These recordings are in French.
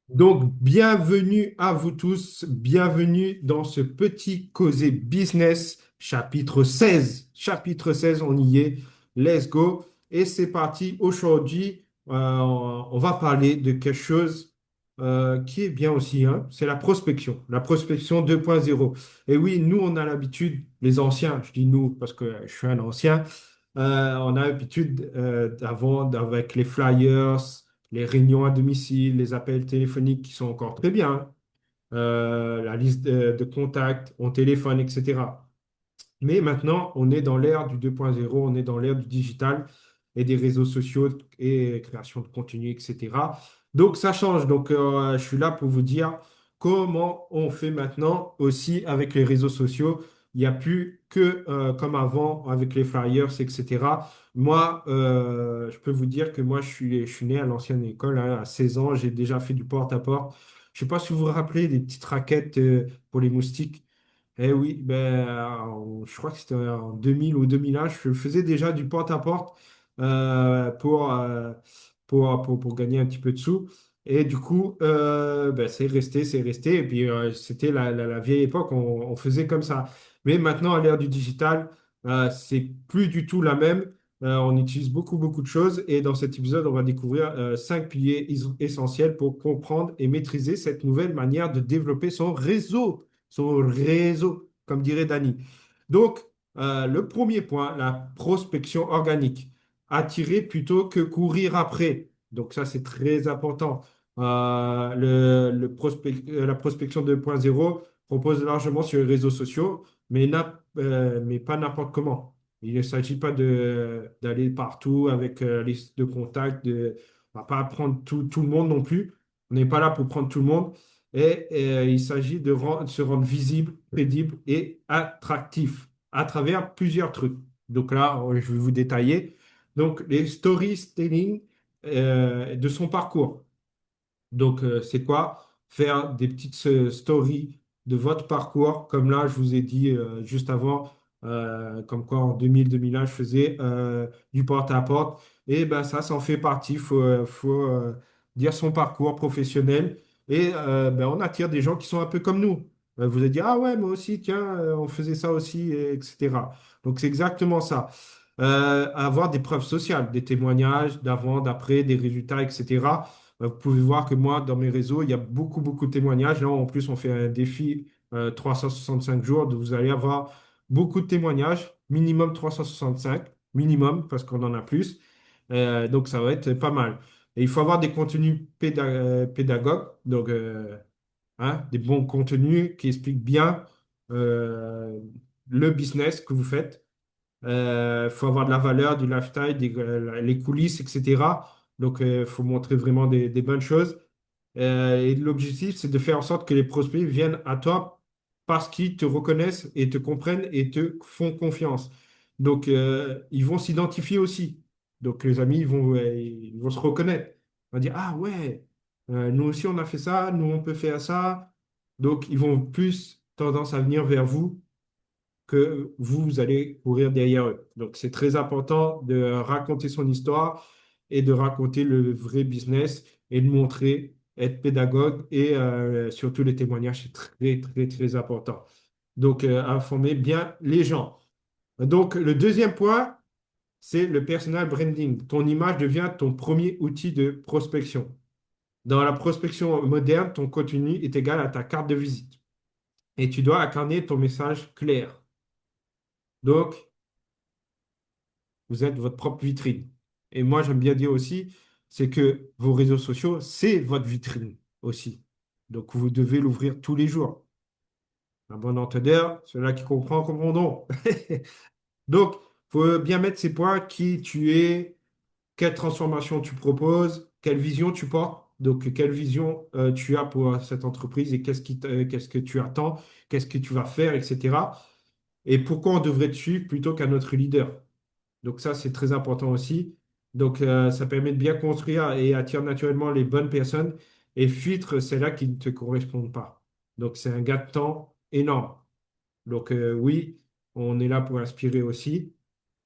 Donc, bienvenue à vous tous, bienvenue dans ce petit causé business, chapitre 16. Chapitre 16, on y est, let's go. Et c'est parti, aujourd'hui, on va parler de quelque chose qui est bien aussi, hein, c'est la prospection 2.0. Et oui, nous, on a l'habitude, les anciens, je dis nous parce que je suis un ancien, on a l'habitude d'avant, avec les flyers, les réunions à domicile, les appels téléphoniques qui sont encore très bien, hein. La liste de contacts, on téléphone, etc. Mais maintenant, on est dans l'ère du 2.0, on est dans l'ère du digital et des réseaux sociaux et création de contenu, etc. Donc, ça change. Donc, je suis là pour vous dire comment on fait maintenant aussi avec les réseaux sociaux. Il n'y a plus que comme avant avec les flyers, etc. Moi, je peux vous dire que moi, je suis né à l'ancienne école, hein, à 16 ans, j'ai déjà fait du porte-à-porte. Je ne sais pas si vous vous rappelez des petites raquettes pour les moustiques. Eh oui, ben, je crois que c'était en 2000 ou 2001, je faisais déjà du porte-à-porte pour gagner un petit peu de sous. Et du coup, ben, c'est resté. Et puis, c'était la vieille époque, on faisait comme ça. Mais maintenant, à l'ère du digital, c'est plus du tout la même. On utilise beaucoup, beaucoup de choses. Et dans cet épisode, on va découvrir 5 piliers essentiels pour comprendre et maîtriser cette nouvelle manière de développer son réseau, comme dirait Dani. Donc, le premier point, la prospection organique. Attirer plutôt que courir après. Donc, ça, c'est très important. La prospection 2.0 propose largement sur les réseaux sociaux, mais pas n'importe comment. Il ne s'agit pas d'aller partout avec liste de contacts. On ne va pas prendre tout le monde non plus. On n'est pas là pour prendre tout le monde. Et il s'agit de se rendre visible, crédible et attractif à travers plusieurs trucs. Donc là, je vais vous détailler. Donc, les storytelling de son parcours. Donc, c'est quoi? Faire des petites stories de votre parcours, comme là, je vous ai dit juste avant, comme quoi en 2000-2001, je faisais du porte-à-porte. Et ben ça en fait partie. Il faut dire son parcours professionnel. Et ben, on attire des gens qui sont un peu comme nous. Vous allez dire, ah ouais, moi aussi, tiens, on faisait ça aussi, etc. Donc, c'est exactement ça. Avoir des preuves sociales, des témoignages d'avant, d'après, des résultats, etc. Vous pouvez voir que moi, dans mes réseaux, il y a beaucoup, beaucoup de témoignages. Là, en plus, on fait un défi 365 jours. Donc, vous allez avoir beaucoup de témoignages, minimum 365, minimum, parce qu'on en a plus. Donc, ça va être pas mal. Et il faut avoir des contenus pédagogues, donc hein, des bons contenus qui expliquent bien euh, le business que vous faites. Il faut avoir de la valeur, du lifestyle, les coulisses, etc. Donc, il faut montrer vraiment des bonnes choses. Et l'objectif, c'est de faire en sorte que les prospects viennent à toi parce qu'ils te reconnaissent et te comprennent et te font confiance. Donc, ils vont s'identifier aussi. Donc, les amis, ils vont se reconnaître. Ils vont dire, ah ouais, nous aussi, on a fait ça, nous, on peut faire ça. Donc, ils vont plus tendance à venir vers vous que vous allez courir derrière eux. Donc, c'est très important de raconter son histoire et de raconter le vrai business et de montrer, être pédagogue et surtout les témoignages, c'est très, très, très important. Donc, informer bien les gens. Donc, le deuxième point, c'est le personal branding. Ton image devient ton premier outil de prospection. Dans la prospection moderne, ton contenu est égal à ta carte de visite et tu dois incarner ton message clair. Donc, vous êtes votre propre vitrine. Et moi, j'aime bien dire aussi, c'est que vos réseaux sociaux, c'est votre vitrine aussi. Donc, vous devez l'ouvrir tous les jours. Un bon entendeur, celui-là qui comprend, comprendront. Donc, il faut bien mettre ces points, qui tu es, quelle transformation tu proposes, quelle vision tu portes. Donc, quelle vision tu as pour cette entreprise et qu'est-ce que tu attends, qu'est-ce que tu vas faire, etc. Et pourquoi on devrait te suivre plutôt qu'un autre leader. Donc ça, c'est très important aussi. Donc ça permet de bien construire et attire naturellement les bonnes personnes et filtre celles-là qui ne te correspondent pas. Donc c'est un gain de temps énorme. Donc oui, on est là pour inspirer aussi.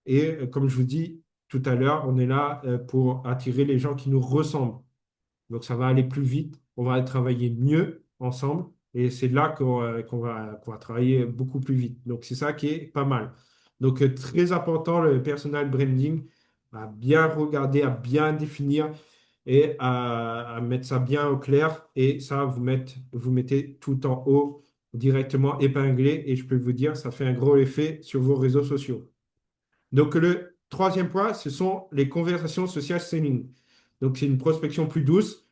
Et comme je vous dis tout à l'heure, on est là pour attirer les gens qui nous ressemblent. Donc, ça va aller plus vite. On va travailler mieux ensemble. Et c'est là qu'on va travailler beaucoup plus vite. Donc, c'est ça qui est pas mal. Donc, très important, le personal branding, à bien regarder, à bien définir et à mettre ça bien au clair. Et ça, vous mettez tout en haut directement épinglé. Et je peux vous dire, ça fait un gros effet sur vos réseaux sociaux. Donc, le troisième point, ce sont les conversations social selling. Donc, c'est une prospection plus douce.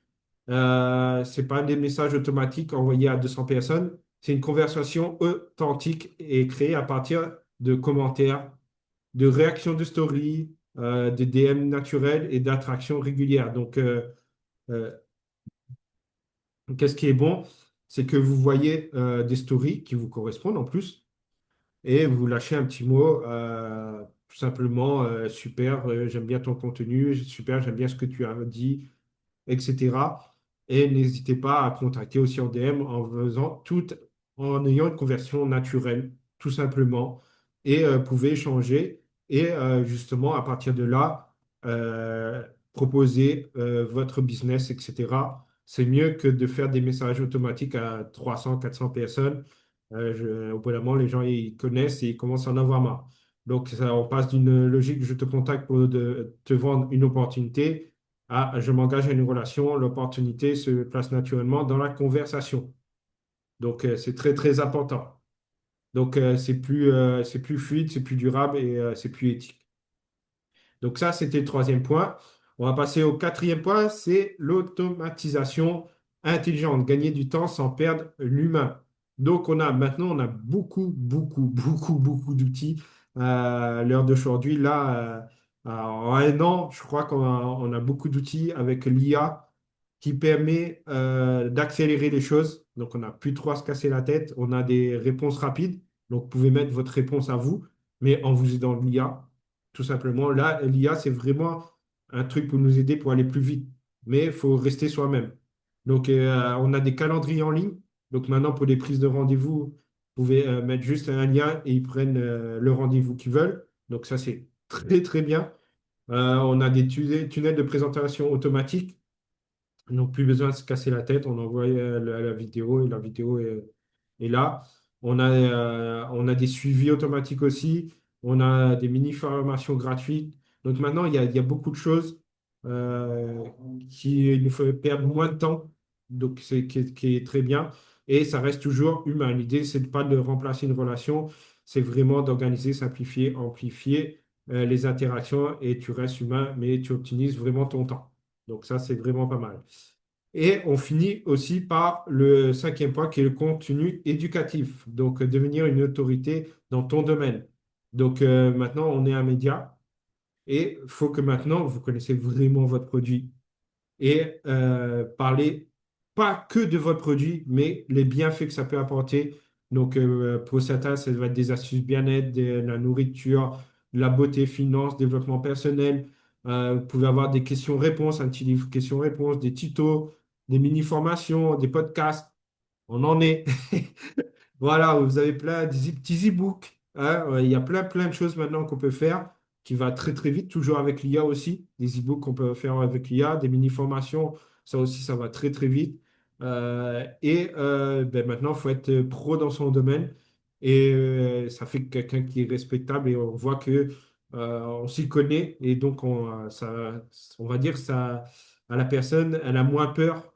C'est pas des messages automatiques envoyés à 200 personnes. C'est une conversation authentique et créée à partir de commentaires, de réactions de story, de DM naturels et d'attractions régulières. Donc, euh, qu'est-ce qui est bon? C'est que vous voyez des stories qui vous correspondent en plus et vous lâchez un petit mot, tout simplement, super, j'aime bien ton contenu, super, j'aime bien ce que tu as dit, etc. Et n'hésitez pas à contacter aussi en DM en ayant une conversion naturelle, tout simplement. Et pouvez échanger et justement, à partir de là, euh, proposer votre business, etc. C'est mieux que de faire des messages automatiques à 300, 400 personnes. Au bout d'un moment, les gens, ils connaissent et ils commencent à en avoir marre. Donc, ça, on passe d'une logique, je te contacte pour te vendre une opportunité je m'engage à une relation, l'opportunité se place naturellement dans la conversation. Donc, c'est très, très important. Donc, c'est plus fluide, c'est plus durable et c'est plus éthique. Donc ça, c'était le troisième point. On va passer au quatrième point, c'est l'automatisation intelligente, gagner du temps sans perdre l'humain. Donc maintenant, on a beaucoup, beaucoup, beaucoup, beaucoup d'outils à l'heure d'aujourd'hui. Là, en un an, je crois qu'on a beaucoup d'outils avec l'IA qui permet d'accélérer les choses. Donc, on n'a plus trop à se casser la tête. On a des réponses rapides. Donc, vous pouvez mettre votre réponse à vous, mais en vous aidant de l'IA. Tout simplement, là, l'IA, c'est vraiment un truc pour nous aider pour aller plus vite. Mais il faut rester soi-même. Donc, on a des calendriers en ligne. Donc, maintenant, pour les prises de rendez-vous, vous pouvez mettre juste un lien et ils prennent le rendez-vous qu'ils veulent. Donc, ça, c'est très, très bien. On a des tunnels de présentation automatiques. Donc, plus besoin de se casser la tête. On envoie la vidéo et la vidéo est là. On a des suivis automatiques aussi. On a des mini-formations gratuites. Donc, maintenant, il y a beaucoup de choses euh, qui nous font perdre moins de temps. Donc, qui est très bien. Et ça reste toujours humain. L'idée, c'est pas de remplacer une relation. C'est vraiment d'organiser, simplifier, amplifier les interactions et tu restes humain, mais tu optimises vraiment ton temps. Donc ça, c'est vraiment pas mal. Et on finit aussi par le cinquième point qui est le contenu éducatif. Donc devenir une autorité dans ton domaine. Donc maintenant, on est un média et il faut que maintenant, vous connaissez vraiment votre produit et parler pas que de votre produit, mais les bienfaits que ça peut apporter. Donc, pour certains, ça va être des astuces bien-être, de la nourriture, de la beauté, finance, développement personnel. Vous pouvez avoir des questions-réponses, un petit livre questions-réponses, des tutos, des mini-formations, des podcasts. On en est. Voilà, vous avez plein de petits e-books. Hein, il y a plein, plein de choses maintenant qu'on peut faire qui va très, très vite, toujours avec l'IA aussi. Des e-books qu'on peut faire avec l'IA, des mini-formations, ça aussi, ça va très, très vite. Ben maintenant, il faut être pro dans son domaine. Et ça fait quelqu'un qui est respectable et on voit que on s'y connaît. Et donc, on va dire ça à la personne, elle a moins peur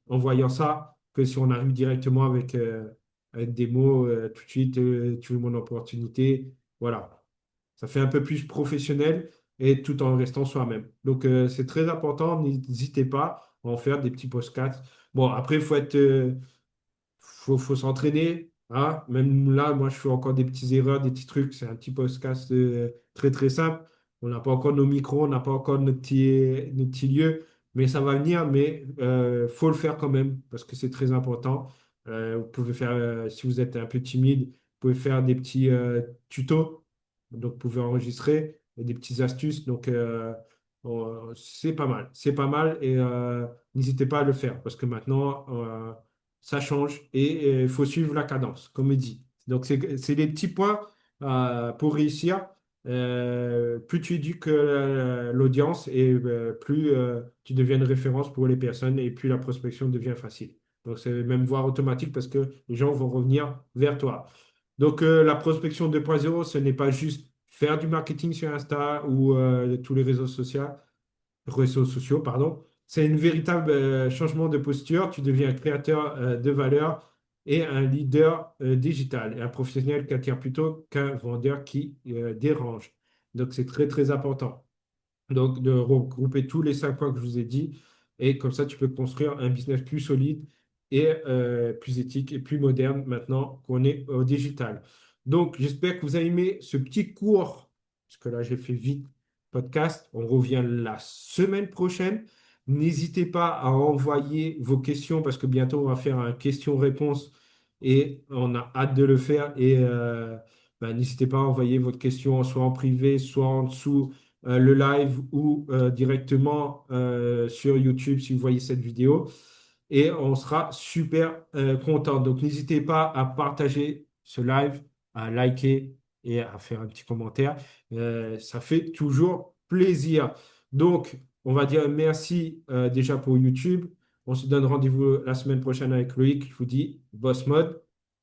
en voyant ça que si on arrive directement avec des mots tout de suite, tu veux mon opportunité. Voilà. Ça fait un peu plus professionnel et tout en restant soi-même. Donc, c'est très important. N'hésitez pas à en faire des petits podcasts. Bon, après, faut s'entraîner. Hein. Même là, moi, je fais encore des petites erreurs, des petits trucs. C'est un petit podcast très, très simple. On n'a pas encore nos micros, on n'a pas encore nos petits lieux, mais ça va venir. Mais faut le faire quand même parce que c'est très important. Vous pouvez faire, si vous êtes un peu timide, vous pouvez faire des petits tutos. Donc, vous pouvez enregistrer des petites astuces. Donc, c'est pas mal. C'est pas mal et n'hésitez pas à le faire parce que maintenant, ça change et il faut suivre la cadence, comme il dit. Donc, c'est les petits points pour réussir. plus tu éduques l'audience et plus tu deviens une référence pour les personnes et plus la prospection devient facile. Donc, c'est même voire automatique parce que les gens vont revenir vers toi. Donc, la prospection 2.0, ce n'est pas juste faire du marketing sur Insta ou tous les réseaux sociaux, pardon. C'est un véritable changement de posture. Tu deviens un créateur de valeur et un leader digital et un professionnel qui attire plutôt qu'un vendeur qui dérange. Donc, c'est très, très important. Donc, de regrouper tous les 5 points que je vous ai dit. Et comme ça, tu peux construire un business plus solide et plus éthique et plus moderne maintenant qu'on est au digital. Donc, j'espère que vous avez aimé ce petit cours, parce que là, j'ai fait vite, podcast. On revient la semaine prochaine. N'hésitez pas à envoyer vos questions, parce que bientôt, on va faire un question-réponse et on a hâte de le faire. Et n'hésitez pas à envoyer votre question, soit en privé, soit en dessous le live ou directement sur YouTube si vous voyez cette vidéo. Et on sera super content. Donc, n'hésitez pas à partager ce live, à liker et à faire un petit commentaire. Ça fait toujours plaisir. Donc, on va dire merci déjà pour YouTube. On se donne rendez-vous la semaine prochaine avec Loïc. Je vous dis, boss mode.